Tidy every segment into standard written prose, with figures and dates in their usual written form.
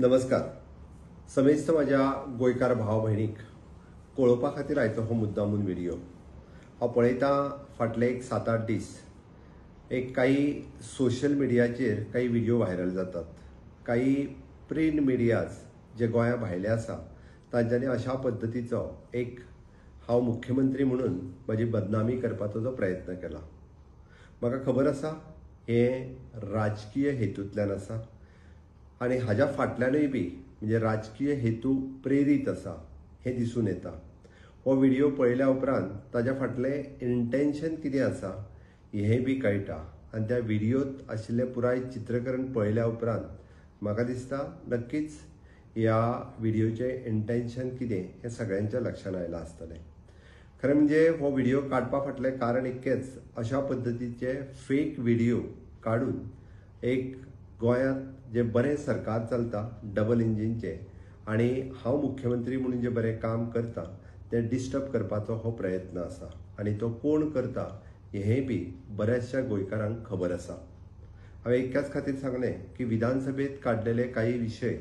नमस्कार. समेस्त माझ्या गोंयकार भाव भयणीक कळोवपा खातीर आयचो हो मुद्दामून व्हिडिओ हांव पळयता. फाटले एक 7-8 दीस काही सोशल मिडियाचेर काही व्हिडिओ व्हायरल जातात. काही प्रिंट मिडियाज जे गोंया भायले आसा तांच्यांनी अशा पद्दतीचो हांव मुख्यमंत्री म्हणून म्हजी बदनामी करपाचो जो प्रयत्न केला. म्हाका खबर आसा हे राजकीय हेतूंतल्यान आसा आनी हाज्या फाटल्यानूय बी म्हणजे राजकीय हेतू प्रेरीत आसा हे दिसून येता. हो व्हिडिओ पळयल्या उपरांत ताज्या फाटलें इंटेन्शन कितें आसा हें बी कळटा. आनी त्या व्हिडिओत आशिल्लें पुराय चित्रीकरण पळयल्या उपरांत म्हाका दिसता नक्कीच ह्या व्हिडिओचें इंटेन्शन कितें हें सगळ्यांच्या लक्षांत आयलां आसतलें. खरें म्हणजे हो व्हिडिओ काडपा फाटलें कारण इतकेंच, अशा पद्दतीचे फेक व्हिडिओ काडून गोंयांत जे बरें सरकार चलता डबल इंजिनचे आनी हांव मुख्यमंत्री म्हणून जे बरें काम करता तें डिस्टर्ब करपाचो हो प्रयत्न आसा. आनी तो कोण करता हेंय बी बऱ्याचशा गोंयकारांक खबर आसा. हांवें इतक्याच खातीर सांगलें की विधानसभेत काडलेले काही विशय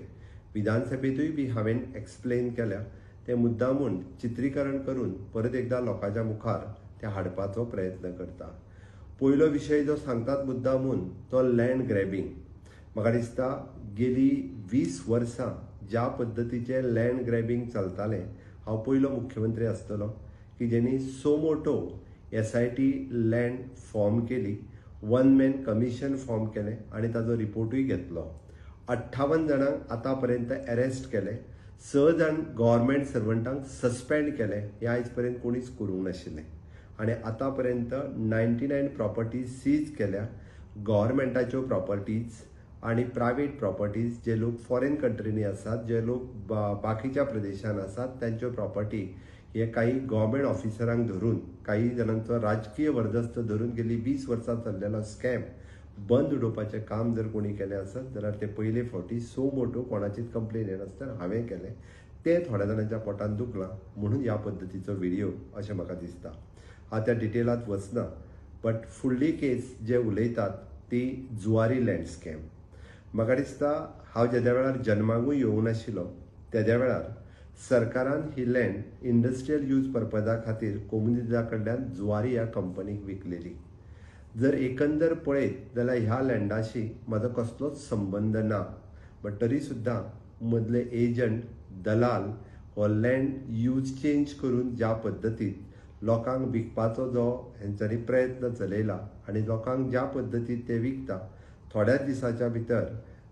विधानसभेतूय बी हांवें एक्सप्लेन केल्या. ते मुद्दामून चित्रीकरण करून परत एकदा लोकांच्या मुखार ते हाडपाचो प्रयत्न करता. पयलो विशय जो सांगतात मुद्दामून तो लँड ग्रॅबिंग. म्हाका दिसता गेली 20 वर्सां ज्या पद्दतीचे लँड ग्रॅबिंग चलतालें, हांव पयलो मुख्यमंत्री आसतलो की जेणी सोमोटो SIT लँड फॉर्म केली, 1 मॅन कमिशन फॉर्म केलें आनी ताजो रिपोर्टूय घेतलो. 58 जाणांक आतां पर्यंत अरेस्ट केले, 6 जाण गव्हर्मेंट सर्वंटांक सस्पेंड केले. हे आयज पर्यंत कोणीच करूंक नाशिल्लें. आनी आतां पर्यंत 99 प्रॉपर्टीज सीज केल्या. गव्हर्मेंटाच्यो प्रॉपर्टीज आनी प्रायवेट प्रॉपर्टीज, जे लोक फॉरेन कंट्रीनी आसात, जे लोक बाकीच्या प्रदेशांत आसात, त्यांच्यो प्रॉपर्टी हे काही गव्हर्मेंट ऑफिसरांक धरून, काही जाणांचो राजकीय वरदस्त धरून गेली 20 वर्सां चल्लेलो स्कॅम बंद उडोवपाचें काम जर कोणी केलें आसत जाल्यार ते पयले फावटी सो मोटो कोणाचीच कंप्लेन येनासतना हांवें केलें. तें थोड्या जाणांच्या पोटान दुखलां म्हणून ह्या पद्दतीचो व्हिडिओ अशें म्हाका दिसता. हांव त्या डिटेलांत वचना, बट फुडली केस जे उलयतात ती जुवारी लँड स्कॅम. म्हाका दिसता हांव जेद्या वेळार जन्माकूय येवंक नाशिल्लो तेद्या वेळार सरकारान ही लँड इंडस्ट्रियल यूज पर्पजा खातीर कोमुनिजा कडल्यान जुवारी ह्या कंपनीक विकलेली. जर एकंदर पळयत जाल्यार ह्या लँडाशी म्हाजो कसलोच संबंद ना. बट तरी सुद्दां मदले एजंट दलाल हो लँड यूज चेंज करून ज्या पद्दतीन लोकांक विकपाचो जो हेंच्यांनी प्रयत्न चलयला आनी लोकांक ज्या पद्दतीन ते विकता, थोड्याच दिसाच्या भितर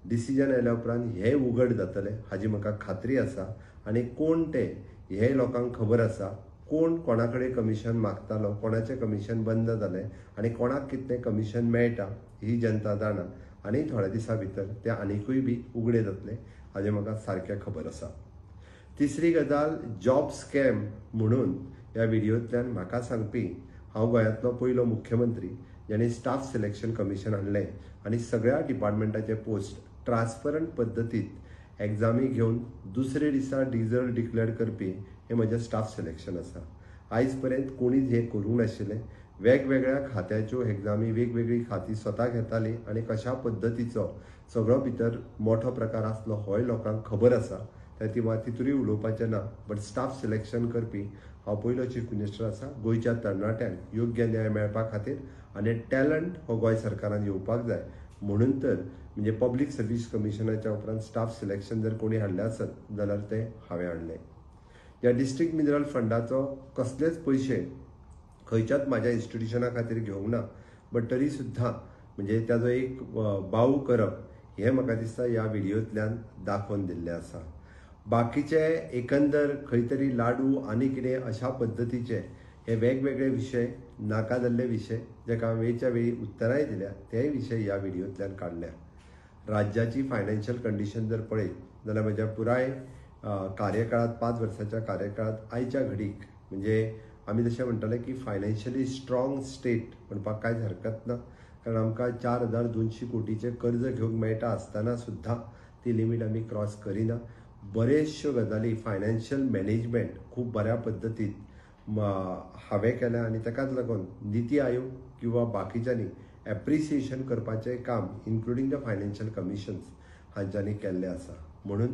डिसिजन आयल्या उपरांत हे उघड जातलें हाजी म्हाका खात्री आसा. आनी कोण ते हे लोकांक खबर आसा. कोण कोणा कडेन कमिशन मागतालो, कोणाचें कमिशन बंद जालें आनी कोणाक कितलें कमिशन मेळटा ही जनता जाणा. आनी थोड्या दिसां भितर ते आनिकूय बी उगडे जातले हाजें म्हाका सारकें खबर आसा. तिसरी गजाल जॉब स्कॅम म्हणून ह्या व्हिडिओंतल्यान म्हाका सांगपी हांव गोंयांतलो पयलो मुख्यमंत्री जेणे स्टाफ सिलेक्शन कमिशन हाडलें आनी सगळ्या डिपार्टमेंटाचे पोस्ट ट्रान्सपरंट पद्दतीत एग्जामी घेवन दुसरे दिसा रिजल्ट डिक्लेअर करपी हें म्हजें स्टाफ सिलेक्शन आसा. आयज पर्यंत कोणीच हें करूंक नाशिल्लें. वेगवेगळ्या खात्याच्यो एग्जामी वेगवेगळी खातीं स्वता घेतालीं आनी कशा पद्दतीचो सगळो भितर मोठो प्रकार आसलो होय लोकांक खबर आसा. त्या तितूरय उलोवपाचें ना. बट स्टाफ सिलेक्शन करपी हांव पयलो चीफ मिनिस्टर आसा. गोंयच्या तरणाट्यांक योग्य न्याय मेळपा खातीर आनी टॅलंट हो गोंय सरकारान येवपाक जाय म्हणून तर म्हणजे पब्लीक सर्वीस कमिशनाच्या उपरांत स्टाफ सिलेक्शन जर कोणी हाडलें आसत जाल्यार तें हांवें हाडलें. ह्या डिस्ट्रिक्ट मिनरल फंडाचो कसलेच पयशे खंयच्याच म्हाज्या इन्स्टिट्युशना खातीर घेवंक ना. बट तरी सुद्दां म्हणजे ताजो बाऊ करप हें म्हाका दिसता ह्या व्हिडिओंतल्यान दाखोवन दिल्लें आसा. बाकीचे एकंदर खंय तरी लाडू आनी कितें अशा पद्दतीचे हे वेगवेगळे विशय, नाका जाल्ले विशय जेका वेळच्या वेळी उतरांय दिल्या, तेय विशय ह्या व्हिडिओंतल्यान काडल्या. राज्याची फायनान्शियल कंडिशन जर पळयत जाल्यार म्हज्या पुराय कार्यकाळात 5 वर्साच्या कार्यकाळात आयच्या घडीक म्हणजे आमी जशें म्हणटाले की फायनान्शियली स्ट्रॉंग स्टेट म्हणपाक कांयच हरकत ना. कारण आमकां 4,200 कोटीचें कर्ज घेवंक मेळटा आसतना सुद्दां ती लिमीट आमी क्रॉस करिना. बरेचश्यो गजाली फायनान्शियल मॅनेजमेंट खूब बऱ्या पद्दतीन हांवें केलें आनी ताकाच लागून निती आयोग किंवा बाकीच्यांनी एप्रिसिएशन करपाचें काम इन्क्लुडींग द फायनान्शियल कमिशन्स हांच्यांनी केल्लें आसा. म्हणून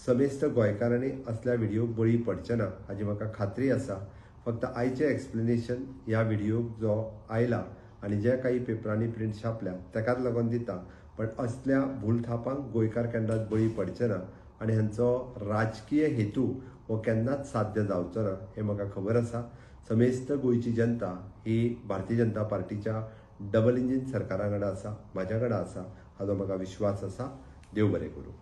समेस्त गोंयकारांनी असल्या व्हिडिओक बळी पडचे ना हाची म्हाका खात्री आसा. फक्त आयचें एक्सप्लेनेशन ह्या व्हिडिओक जो आयला आनी जे काही पेपरांनी प्रिंट छापल्या ताकाच लागून दिता. पण असल्या भूलथापांक गोंयकार केन्नाच बळी पडचे ना आनी हांचो राजकीय हेतू हो केन्नाच साध्य जावचो ना हें म्हाका खबर आसा. समेस्त गोंयची जनता ही भारतीय जनता पार्टीच्या डबल इंजीन सरकारा कडेन आसा, म्हाज्या कडेन आसा, हाचो म्हाका विश्वास आसा. देव बरें करूं.